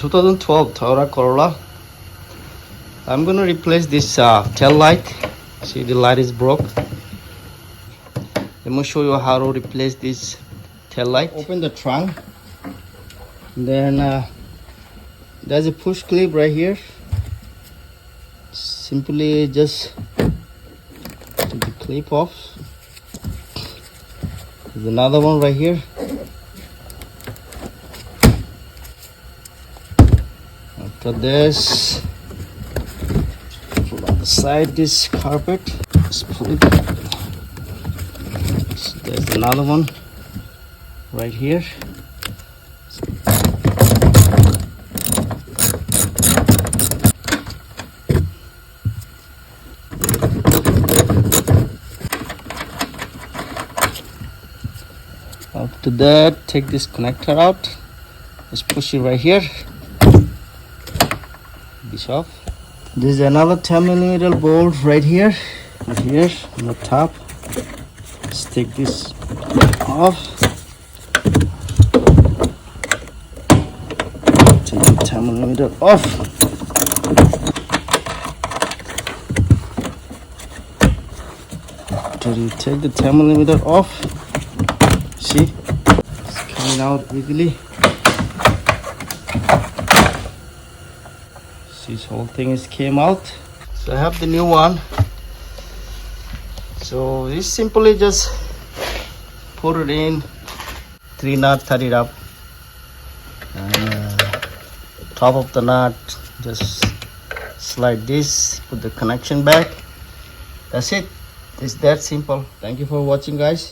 2012 Toyota Corolla. I'm gonna replace this tail light. See, the light is broke. Let me show you how to replace this tail light. Open the trunk. Then there's a push clip right here. Simply just take the clip off. There's another one right here. After this, put on the side this carpet. Just pull it. So there's another one right here. After that, take this connector out. Just push it right here. This off. There's another 10mm bolt right here on the top. Let's take this off. Take the 10mm off. After you take the 10mm off, see, it's coming out easily. This whole thing came out. So I have the new one. So this simply just put it in, 3 knot, tie it up, and top of the knot, just slide this, put the connection back. That's it. It's that simple. Thank you for watching, guys.